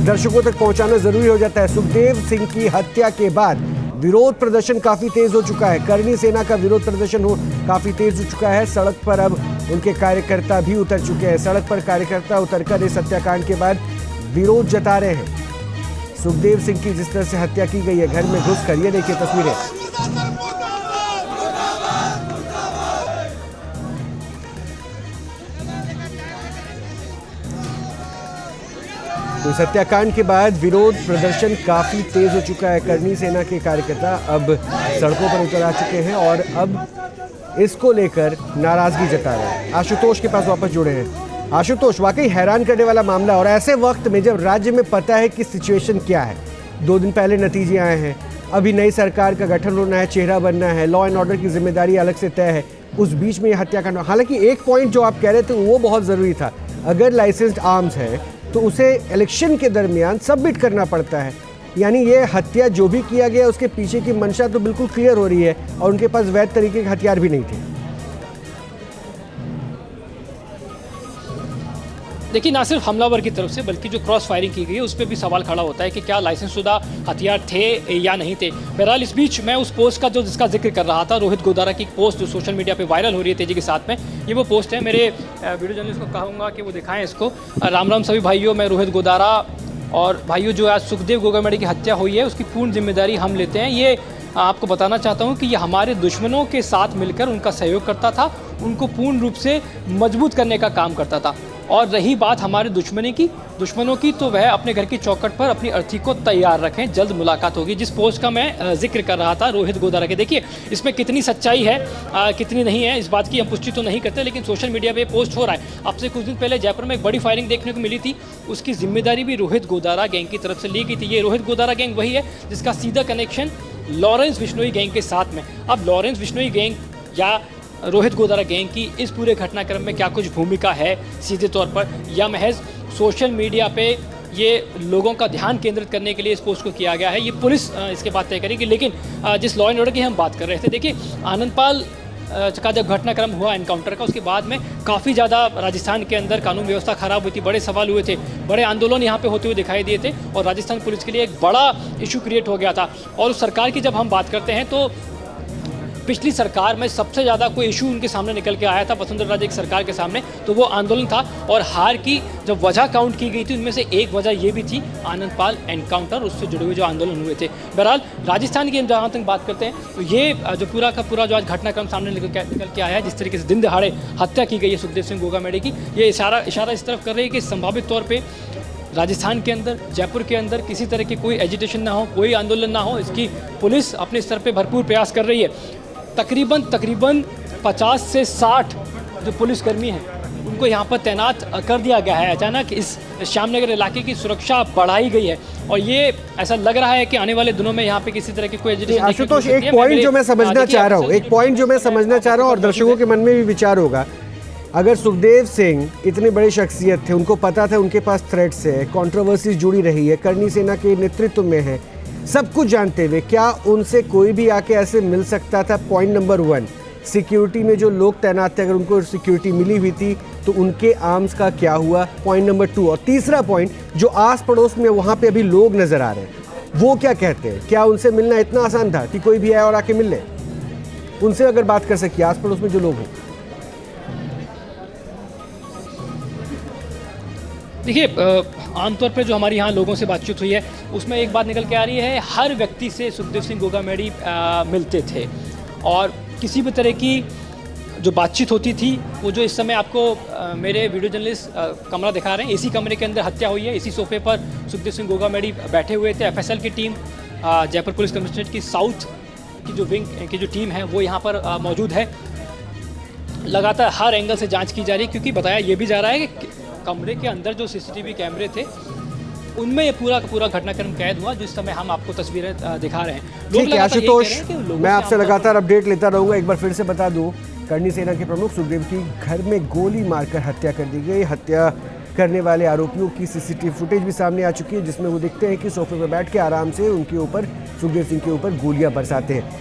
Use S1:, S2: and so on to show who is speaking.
S1: दर्शकों तक पहुंचाना जरूरी हो जाता है। सुखदेव सिंह की हत्या के बाद विरोध प्रदर्शन काफी तेज हो चुका है। करनी सेना का विरोध प्रदर्शन काफी तेज हो चुका है। सड़क पर अब उनके कार्यकर्ता भी उतर चुके हैं। सड़क पर कार्यकर्ता उतरकर इस हत्याकांड के बाद विरोध जता रहे हैं। सुखदेव सिंह की जिस तरह से हत्या की गई है घर में घुसकर, ये देखिए तस्वीरें। तो इस हत्याकांड के बाद विरोध प्रदर्शन काफी तेज हो चुका है। करनी सेना के कार्यकर्ता अब सड़कों पर उतर आ चुके हैं और अब इसको लेकर नाराजगी जता रहे हैं। आशुतोष के पास वापस जुड़े हैं। आशुतोष, वाकई हैरान करने वाला मामला, और ऐसे वक्त में जब राज्य में पता है कि सिचुएशन क्या है, 2 दिन पहले नतीजे आए हैं, अभी नई सरकार का गठन होना है, चेहरा बनना है, लॉ एंड ऑर्डर की जिम्मेदारी अलग से तय है, उस बीच में यह हत्याकांड। हालांकि एक पॉइंट जो आप कह रहे थे वो बहुत ज़रूरी था, अगर लाइसेंस्ड आर्म्स है तो उसे इलेक्शन के दरमियान सबमिट करना पड़ता है। यानी ये हत्या जो भी किया गया उसके पीछे की मंशा तो बिल्कुल क्लियर हो रही है और उनके पास वैध तरीके के हथियार भी नहीं थे।
S2: देखिए, ना सिर्फ हमलावर की तरफ से बल्कि जो क्रॉस फायरिंग की गई है उस पर भी सवाल खड़ा होता है कि क्या लाइसेंसशुदा हथियार थे या नहीं थे। बहरहाल इस बीच मैं उस पोस्ट का जिसका जिक्र कर रहा था, रोहित गोदारा की पोस्ट जो सोशल मीडिया पे वायरल हो रही है तेजी के साथ में, ये वो पोस्ट है। मेरे वीडियो जर्नलिस्ट को कहूँगा कि वो दिखाएं इसको। राम राम सभी भाइयों, मैं रोहित गोदारा। और भाइयों, जो आज सुखदेव गोगामेडी की हत्या हुई है उसकी पूर्ण जिम्मेदारी हम लेते हैं। ये आपको बताना चाहता हूँ कि ये हमारे दुश्मनों के साथ मिलकर उनका सहयोग करता था, उनको पूर्ण रूप से मजबूत करने का काम करता था। और रही बात हमारे दुश्मनों की, तो वह अपने घर की चौखट पर अपनी अर्थी को तैयार रखें, जल्द मुलाकात होगी। जिस पोस्ट का मैं जिक्र कर रहा था रोहित गोदारा के, देखिए इसमें कितनी सच्चाई है कितनी नहीं है इस बात की हम पुष्टि तो नहीं करते, लेकिन सोशल मीडिया पे पोस्ट हो रहा है। अब से कुछ दिन पहले जयपुर में एक बड़ी फायरिंग देखने को मिली थी, उसकी जिम्मेदारी भी रोहित गोदारा गैंग की तरफ से ली गई थी। ये रोहित गोदारा गैंग वही है जिसका सीधा कनेक्शन लॉरेंस बिश्नोई गैंग के साथ में। अब लॉरेंस बिश्नोई गैंग या रोहित गोदारा गैंग की इस पूरे घटनाक्रम में क्या कुछ भूमिका है सीधे तौर पर, या महज सोशल मीडिया पे ये लोगों का ध्यान केंद्रित करने के लिए इस पोस्ट को किया गया है, ये पुलिस इसके बाद तय करेगी। लेकिन जिस लॉ एंड ऑर्डर की हम बात कर रहे थे, देखिए आनंदपाल का जब घटनाक्रम हुआ एनकाउंटर का, उसके बाद में काफ़ी ज़्यादा राजस्थान के अंदर कानून व्यवस्था खराब हुई थी, बड़े सवाल हुए थे, बड़े आंदोलन यहाँ पे होते हुए दिखाई दिए थे और राजस्थान पुलिस के लिए एक बड़ा इशू क्रिएट हो गया था। और उस सरकार की जब हम बात करते हैं तो पिछली सरकार में सबसे ज़्यादा कोई इशू उनके सामने निकल के आया था वसुंधरा राजे की सरकार के सामने, तो वो आंदोलन था। और हार की जब वजह काउंट की गई थी उनमें से एक वजह ये भी थी आनंदपाल एनकाउंटर, उससे जुड़े हुए जो आंदोलन हुए थे। बहरहाल राजस्थान की जहाँ तक बात करते हैं तो ये जो पूरा का पूरा जो आज घटनाक्रम सामने निकल के आया है, जिस तरीके से दिन दहाड़े हत्या की गई है सुखदेव सिंह गोगामेडी की, ये इशारा इस तरफ कर रही है कि संभावित तौर पर राजस्थान के अंदर, जयपुर के अंदर किसी तरह की कोई एजिटेशन ना हो, कोई आंदोलन ना हो, इसकी पुलिस अपने स्तर पर भरपूर प्रयास कर रही है। तकरीबन 50 से 60 जो पुलिसकर्मी हैं उनको यहाँ पर तैनात कर दिया गया है। अचानक इस श्यामनगर इलाके की सुरक्षा बढ़ाई गई है और ये ऐसा लग रहा है कि आने वाले दिनों में यहाँ पे किसी तरह की कोई एजिटेशन।
S1: आशुतोष, एक पॉइंट जो मैं समझना चाह रहा हूँ और दर्शकों के मन में भी विचार होगा, अगर सुखदेव सिंह इतनी बड़ी शख्सियत थे, उनको पता था उनके पास थ्रेट्स है, कंट्रोवर्सीज जुड़ी रही है, करनी सेना के नेतृत्व में है, सब कुछ जानते हुए क्या उनसे कोई भी आके ऐसे मिल सकता था? पॉइंट नंबर 1, सिक्योरिटी में जो लोग तैनात थे, अगर उनको सिक्योरिटी मिली हुई थी तो उनके आर्म्स का क्या हुआ? Point number 2। और तीसरा पॉइंट, जो आस पड़ोस में वहाँ पे अभी लोग नज़र आ रहे हैं, वो क्या कहते हैं? क्या उनसे मिलना इतना आसान था कि कोई भी आए और आके मिल ले? उनसे अगर बात कर सकिए, आस पड़ोस में जो लोग हैं।
S2: देखिए, आमतौर पर जो हमारे यहाँ लोगों से बातचीत हुई है उसमें एक बात निकल के आ रही है, हर व्यक्ति से सुखदेव सिंह गोगामेडी मिलते थे और किसी भी तरह की जो बातचीत होती थी वो जो इस समय आपको मेरे वीडियो जर्नलिस्ट कमरा दिखा रहे हैं, इसी कमरे के अंदर हत्या हुई है, इसी सोफे पर सुखदेव सिंह गोगामेडी बैठे हुए थे। FSL की टीम, जयपुर पुलिस कमिश्नरेट की साउथ की जो विंग की जो टीम है वो यहाँ पर मौजूद है। लगातार हर एंगल से जाँच की जा रही है, क्योंकि बताया ये भी जा रहा है कि कमरे के अंदर जो CCTV कैमरे थे उनमें ये पूरा का पूरा घटनाक्रम कैद हुआ, जिस समय हम आपको तस्वीरें दिखा रहे हैं।
S1: ठीक है आशुतोष, मैं आपसे लगातार अपडेट लेता रहूंगा। एक बार फिर से बता दूं, करनी सेना के प्रमुख सुखदेव की घर में गोली मारकर हत्या कर दी गई। हत्या करने वाले आरोपियों की CCTV फुटेज भी सामने आ चुकी है, जिसमें वो दिखते हैं कि सोफे पर बैठ के आराम से उनके ऊपर, सुखदेव सिंह के ऊपर गोलियां बरसाते हैं।